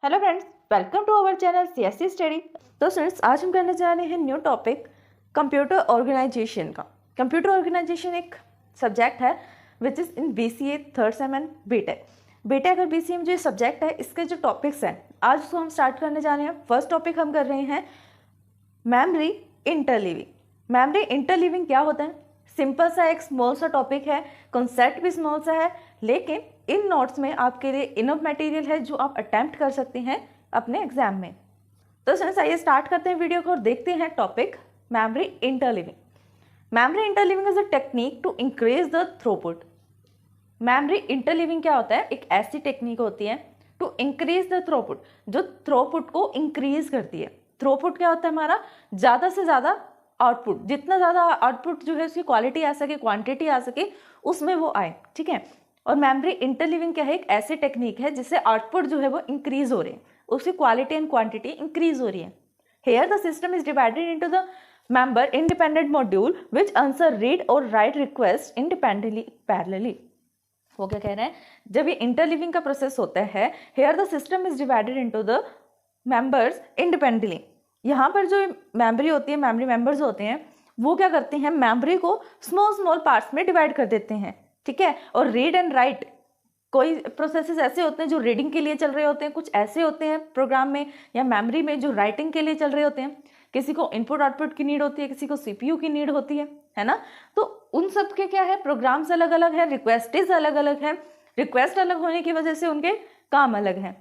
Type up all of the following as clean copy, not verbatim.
Hello friends, welcome to our channel CSC study. तो students, आज हम करने जा रहे हैं न्यू टॉपिक कंप्यूटर ऑर्गेनाइजेशन का। कंप्यूटर ऑर्गेनाइजेशन एक सब्जेक्ट है which is in BCA third sem and BTech. BTech और बीसीए में जो सब्जेक्ट है, इसके जो टॉपिक्स हैं आज उसको हम स्टार्ट करने जा रहे हैं। फर्स्ट टॉपिक हम कर रहे हैं मेमोरी इंटरलीविंग। मेमोरी इंटरलीविंग क्या होता है? सिंपल सा एक स्मॉल सा टॉपिक है, कॉन्सेप्ट भी स्मॉल सा है, लेकिन इन नोट्स में आपके लिए इनफ मटेरियल है जो आप अटेम्प्ट कर सकते हैं अपने एग्जाम में। तो स्टूडेंट्स, आइए स्टार्ट करते हैं वीडियो को और देखते हैं topic memory interleaving. Memory interleaving is a technique to increase the throughput. Memory interleaving क्या होता है? एक ऐसी टेक्निक होती है टू इंक्रीज द थ्रूपुट, जो थ्रूपुट को इंक्रीज करती है। थ्रूपुट क्या होता है? हमारा ज़्यादा से ज़्यादा आउटपुट, जितना ज़्यादा आउटपुट जो है उसकी क्वालिटी आ सके, क्वांटिटी आ सके, उसमें वो आए। ठीक है। और मेमोरी इंटरलीविंग क्या है? एक ऐसी टेक्निक है जिससे आउटपुट जो है वो इंक्रीज हो रहे हैं, उसकी क्वालिटी एंड क्वांटिटी इंक्रीज हो रही है। Here the system is divided into the member independent module which answer read और राइट रिक्वेस्ट इंडिपेंडेंटली पैरेलली। वो क्या कह रहे हैं? जब ये इंटरलीविंग का प्रोसेस होता है, here the system is divided into the members independently. यहाँ पर जो मेमोरी होती है, मेमोरी मेंबर्स होते हैं, वो क्या करते हैं? मेमोरी को स्मॉल स्मॉल पार्ट्स में डिवाइड कर देते हैं। ठीक है। और रीड एंड राइट, कोई प्रोसेसेस ऐसे होते हैं जो रीडिंग के लिए चल रहे होते हैं, कुछ ऐसे होते हैं प्रोग्राम में या मेमोरी में जो राइटिंग के लिए चल रहे होते हैं। किसी को इनपुट आउटपुट की नीड होती है, किसी को सीपीयू की नीड होती है ना। तो उन सब के क्या है, प्रोग्राम्स अलग अलग है, रिक्वेस्टेज अलग अलग है। रिक्वेस्ट अलग होने की वजह से उनके काम अलग हैं,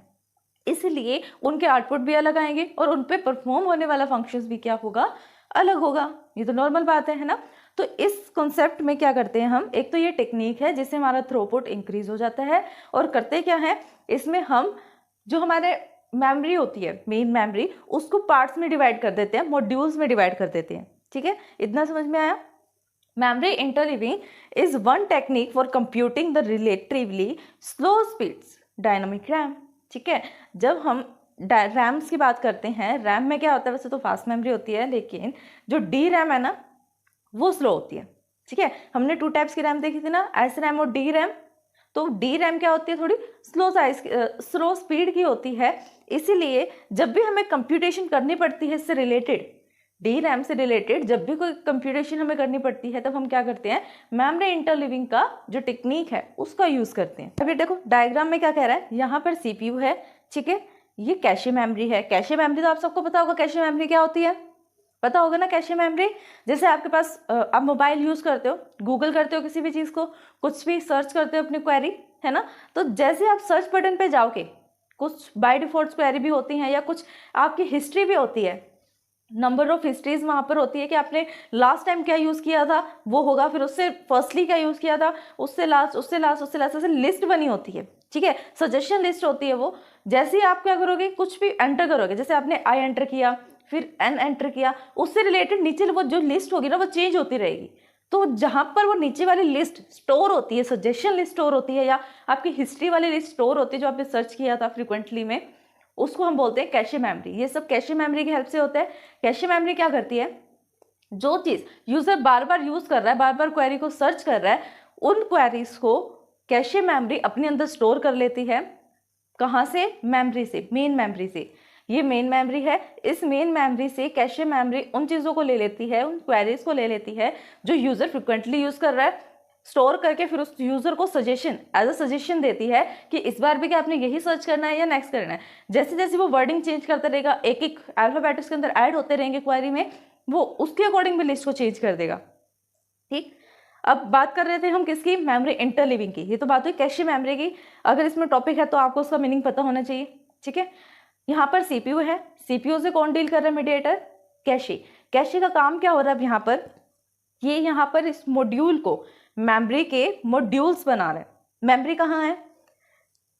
इसलिए उनके आउटपुट भी अलग आएंगे और उन पे परफॉर्म होने वाला फंक्शंस भी क्या होगा? अलग होगा। ये तो नॉर्मल बात है ना। तो इस कॉन्सेप्ट में क्या करते हैं हम? एक तो ये टेक्निक है जिससे हमारा थ्रूपुट इंक्रीज हो जाता है, और करते क्या है इसमें, हम जो हमारे मेमोरी होती है, मेन मेमोरी, उसको पार्ट्स में डिवाइड कर देते हैं, मॉड्यूल्स में डिवाइड कर देते हैं। ठीक है, इतना समझ में आया? Memory interleaving is one technique for computing the relatively slow speeds dynamic RAM. ठीक है। जब हम रैम्स की बात करते हैं, रैम में क्या होता है? वैसे तो फास्ट मेमोरी होती है, लेकिन जो डी रैम है ना, वो स्लो होती है। ठीक है। हमने 2 टाइप्स की रैम देखी थी ना, एस रैम और डी रैम। तो डी रैम क्या होती है? थोड़ी स्लो साइज, स्लो स्पीड की होती है। इसीलिए जब भी हमें कंप्यूटेशन करनी पड़ती है इससे रिलेटेड, डी रैम से रिलेटेड जब भी कोई कंप्यूटेशन हमें करनी पड़ती है, तब हम क्या करते हैं? मेमोरी इंटरलीविंग का जो टेक्निक है उसका यूज करते हैं। अभी देखो डायग्राम में क्या कह रहा है, यहाँ पर सीपीयू है। ठीक है। ये कैशे मेमोरी है। कैशे मेमोरी तो आप सबको पता होगा, कैशे मेमोरी क्या होती है? पता होगा ना कैशे मेमोरी? जैसे आपके पास आप मोबाइल यूज करते हो, गूगल करते हो किसी भी चीज को, कुछ भी सर्च करते हो अपनी क्वेरी, है ना। तो जैसे आप सर्च बटन पे जाओगे, कुछ बाय डिफॉल्ट क्वेरी भी होती हैं या कुछ आपकी हिस्ट्री भी होती है, नंबर ऑफ हिस्ट्रीज वहाँ पर होती है कि आपने लास्ट टाइम क्या यूज़ किया था वो होगा, फिर उससे फर्स्टली क्या यूज़ किया था, उससे लास्ट, उससे लास्ट, उससे लास्ट, ऐसे लिस्ट बनी होती है। ठीक है। सजेशन लिस्ट होती है वो। जैसे ही आप क्या करोगे, कुछ भी एंटर करोगे, जैसे आपने आई एंटर किया, फिर एन एंटर किया, उससे रिलेटेड नीचे वो जो लिस्ट होगी ना, वो चेंज होती रहेगी। तो जहाँ पर वो नीचे वाली लिस्ट स्टोर होती है, सजेशन लिस्ट स्टोर होती है, या आपकी हिस्ट्री वाली लिस्ट स्टोर होती है जो आपने सर्च किया था फ्रिक्वेंटली में, उसको हम बोलते हैं कैशे मेमोरी। ये सब कैशे मेमोरी की हेल्प से होता है। कैशे मेमोरी क्या करती है? जो चीज यूजर बार बार यूज कर रहा है, बार बार क्वेरी को सर्च कर रहा है, उन क्वेरीज को कैशे मेमोरी अपने अंदर स्टोर कर लेती है। कहाँ से? मेमोरी से, मेन मेमोरी से। ये मेन मेमोरी है। इस मेन मेमोरी से कैशे मेमोरी उन चीज़ों को ले लेती है, उन क्वेरीज को ले लेती है जो यूजर फ्रिक्वेंटली यूज कर रहा है, स्टोर करके फिर उस यूजर को सजेशन, एज अ सजेशन देती है कि इस बार भी क्या आपने यही सर्च करना है या नेक्स्ट करना है। जैसे जैसे वो वर्डिंग चेंज करता रहेगा, एक एक अल्फाबेट्स के अंदर ऐड होते रहेंगे क्वेरी में, वो उसके अकॉर्डिंग भी लिस्ट को चेंज कर देगा। ठीक। अब बात कर रहे थे हम किसकी? मेमोरी इंटरलीविंग की। ये तो बात हुई कैशे मेमोरी की। अगर इसमें टॉपिक है तो आपको उसका मीनिंग पता होना चाहिए। ठीक है। यहाँ पर सीपीयू है। सीपीयू से कौन डील कर रहा है? Mediator, cache. कैशे का काम क्या हो रहा है? अब यहाँ पर ये यहाँ पर इस मॉड्यूल को, मेमोरी के मॉड्यूल्स बना रहे हैं। मेमोरी कहाँ है?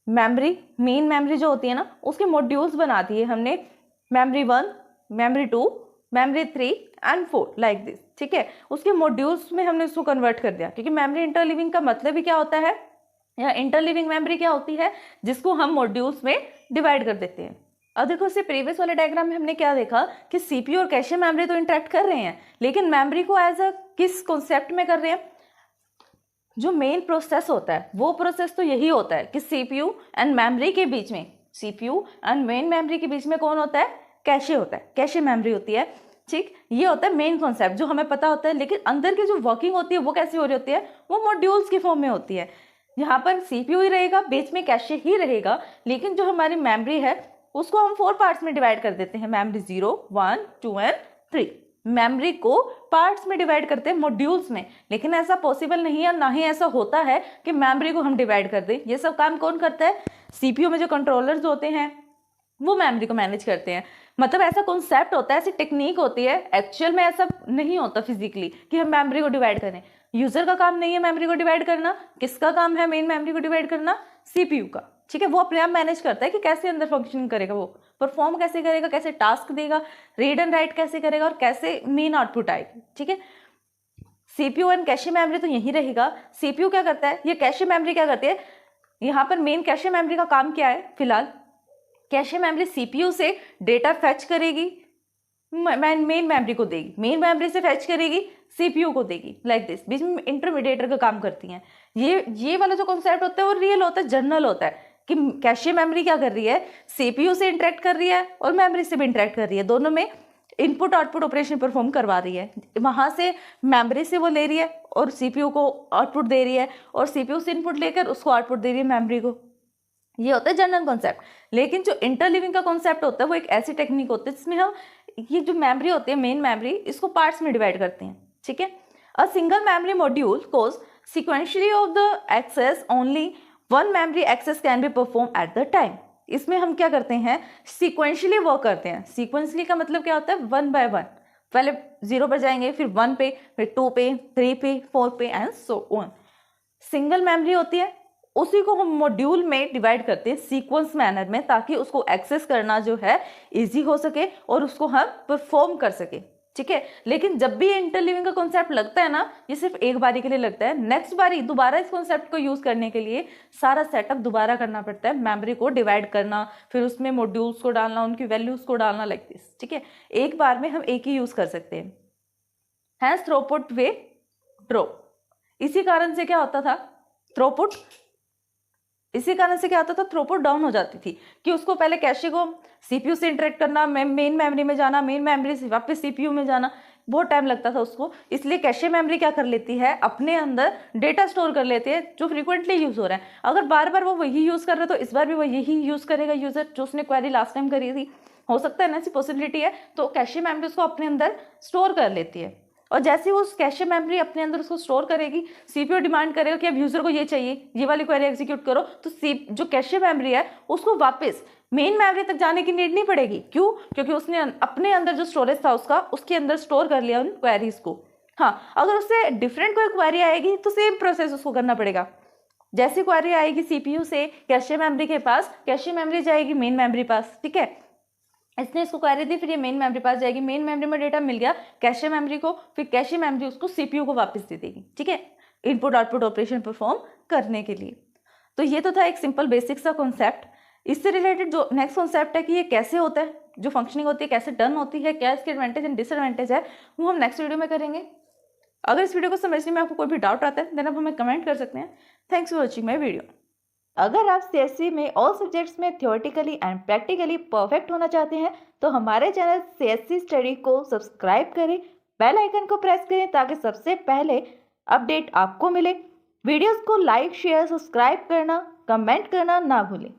मेमोरी, मेन मेमोरी जो होती है ना, उसके मॉड्यूल्स बना दिए हमने, memory 1, memory 2, memory 3 and 4, like this. ठीक है। उसके मॉड्यूल्स में हमने इसको कन्वर्ट कर दिया, क्योंकि मेमोरी इंटरलीविंग का मतलब ही क्या होता है, या इंटरलीविंग मेमोरी क्या होती है? जिसको हम मॉड्यूल्स में डिवाइड कर देते हैं। अब देखो इससे प्रीवियस वाले डायग्राम में हमने क्या देखा कि सीपीयू और कैशे मेमोरी तो इंटरेक्ट कर रहे हैं, लेकिन मेमोरी को एज अ किस कॉन्सेप्ट में कर रहे हैं? जो मेन प्रोसेस होता है वो प्रोसेस तो यही होता है कि सीपीयू एंड मेमोरी के बीच में CPU एंड मेन मेमोरी के बीच में कौन होता है? कैशे होता है, कैशे मेमोरी होती है। ठीक, ये होता है मेन कॉन्सेप्ट जो हमें पता होता है, लेकिन अंदर की जो वर्किंग होती है वो कैसी हो रही होती है? वो मॉड्यूल्स के फॉर्म में होती है। यहाँ पर CPU ही रहेगा, बीच में कैशे ही रहेगा, लेकिन जो हमारी मेमोरी है उसको हम 4 पार्ट्स में डिवाइड कर देते हैं, मेमोरी 0, 1, 2 एंड 3। मेमोरी को पार्ट्स में डिवाइड करते हैं, मॉड्यूल्स में, लेकिन ऐसा पॉसिबल नहीं है, ना ही ऐसा होता है कि मेमोरी को हम डिवाइड कर दें। ये सब काम कौन करता है? CPU में जो कंट्रोलर्स होते हैं वो मेमोरी को मैनेज करते हैं। मतलब ऐसा कॉन्सेप्ट होता है, ऐसी टेक्निक होती है, एक्चुअल में ऐसा नहीं होता फिजिकली कि हम मेमोरी को डिवाइड करें। यूजर का काम नहीं है मेमोरी को डिवाइड करना, किसका काम है मेन मेमोरी को डिवाइड करना? CPU का। ठीक है, वो अपने आप मैनेज करता है कि कैसे अंदर फंक्शनिंग करेगा, वो परफॉर्म कैसे करेगा, कैसे टास्क देगा, रीड एंड राइट कैसे करेगा और कैसे मेन आउटपुट आएगी। ठीक है, CPU एंड कैशे मेमोरी तो यही रहेगा। CPU क्या करता है, ये कैशे मेमोरी क्या करती है? यहाँ पर मेन कैशे मेमोरी का काम क्या है? फिलहाल कैशे मेमोरी CPU से डेटा फेच करेगी, मेन मेमोरी को देगी, मेन मेमोरी से फेच करेगी, CPU को देगी, लाइक दिस। बीच में इंटरमीडिएटर का काम करती हैं। ये वाला जो कॉन्सेप्ट होता है वो रियल होता है, जनरल होता है कि कैशे मेमोरी क्या कर रही है? CPU से इंटरेक्ट कर रही है और मेमोरी से भी इंटरेक्ट कर रही है, दोनों में इनपुट आउटपुट ऑपरेशन परफॉर्म करवा रही है। वहां से मेमोरी से वो ले रही है और CPU को आउटपुट दे रही है, और CPU से इनपुट लेकर उसको आउटपुट दे रही है मेमोरी को। ये होता है जनरल कॉन्सेप्ट। लेकिन जो इंटरलिविंग का कॉन्सेप्ट होता है वो एक ऐसी टेक्निक होती है जिसमें हम ये जो मेमोरी होती है, मेन मेमोरी, इसको पार्ट्स में डिवाइड करते हैं। ठीक है, a single memory module causes sequentially of the access only one memory access can be perform at the time. इसमें हम क्या करते हैं? सिक्वेंशियली वर्क करते हैं। सिक्वेंशियली का मतलब क्या होता है? 1 by 1, पहले 0 पर जाएंगे, फिर 1 पे, फिर 2 पे, 3 पे, 4 पे and so on. Single memory होती है, उसी को हम मॉड्यूल में डिवाइड करते हैं सीक्वेंस मैनर में, ताकि उसको एक्सेस करना जो है इजी हो सके और उसको हम परफॉर्म कर सके। ठीक है, लेकिन जब भी इंटरलिविंग का कॉन्सेप्ट लगता है ना, ये सिर्फ एक बारी के लिए लगता है। नेक्स्ट बारी दोबारा इस कॉन्सेप्ट को यूज करने के लिए सारा सेटअप दोबारा करना पड़ता है, मेमोरी को डिवाइड करना, फिर उसमें मॉड्यूल्स को डालना, उनकी वैल्यूज को डालना, लाइक दिस। ठीक है, एक बार में हम एक ही यूज कर सकते हैं। हैंस थ्रूपुट वे ड्रॉप। इसी कारण से क्या होता था? थ्रूपुट थ्रूपुट डाउन हो जाती थी कि उसको पहले कैशे को CPU से इंटरेक्ट करना, मेन मेमोरी में जाना, मेन मेमोरी से वापस CPU में जाना, बहुत टाइम लगता था उसको। इसलिए कैशे मेमोरी क्या कर लेती है? अपने अंदर डेटा स्टोर कर लेती है जो फ्रीक्वेंटली यूज हो रहा है। अगर बार बार वो वही यूज कर रहा है तो इस बार भी वो यही यूज करेगा यूजर, जो उसने क्वेरी लास्ट टाइम करी थी। हो सकता है ना, ऐसी पॉसिबिलिटी है। तो कैशे मेमोरी उसको अपने अंदर स्टोर कर लेती है, और जैसे वो उस कैशे मेमोरी अपने अंदर उसको स्टोर करेगी, CPU डिमांड करेगा कि अब यूजर को ये चाहिए, ये वाली क्वेरी एग्जीक्यूट करो, तो जो कैशे मेमोरी है उसको वापस मेन मेमोरी तक जाने की नीड नहीं पड़ेगी। क्यों? क्योंकि उसने अपने अंदर जो स्टोरेज था उसके अंदर स्टोर कर लिया उन क्वेरीज को। हाँ, अगर उससे डिफरेंट कोई क्वेरी आएगी तो सेम प्रोसेस उसको करना पड़ेगा। जैसी क्वेरी आएगी CPU से कैशे मेमोरी के पास, कैशे मेमोरी जाएगी मेन मेमोरी पास। ठीक है, इसने इसको क्वेरी दी, फिर ये मेन मेमोरी पास जाएगी, मेन मेमोरी में डेटा मिल गया कैशे मेमोरी को, फिर कैशे मेमोरी उसको CPU को वापस दे देगी। ठीक है, इनपुट आउटपुट ऑपरेशन परफॉर्म करने के लिए। तो ये तो था एक सिंपल बेसिक सा कॉन्सेप्ट। इससे रिलेटेड जो नेक्स्ट कॉन्सेप्ट है कि ये कैसे होता है, जो फंक्शनिंग होती है कैसे डन होती है, क्या इसके एडवांटेज एंड डिसएडवांटेज है, वो हम नेक्स्ट वीडियो में करेंगे। अगर इस वीडियो को समझने में आपको कोई भी डाउट आता है देन आप हमें कमेंट कर सकते हैं। Thanks for watching my video. अगर आप CSC में ऑल सब्जेक्ट्स में थ्योरेटिकली एंड प्रैक्टिकली परफेक्ट होना चाहते हैं तो हमारे चैनल CSC स्टडी को सब्सक्राइब करें, बेल आइकन को प्रेस करें ताकि सबसे पहले अपडेट आपको मिले। वीडियोस को लाइक, शेयर, सब्सक्राइब करना, कमेंट करना ना भूलें।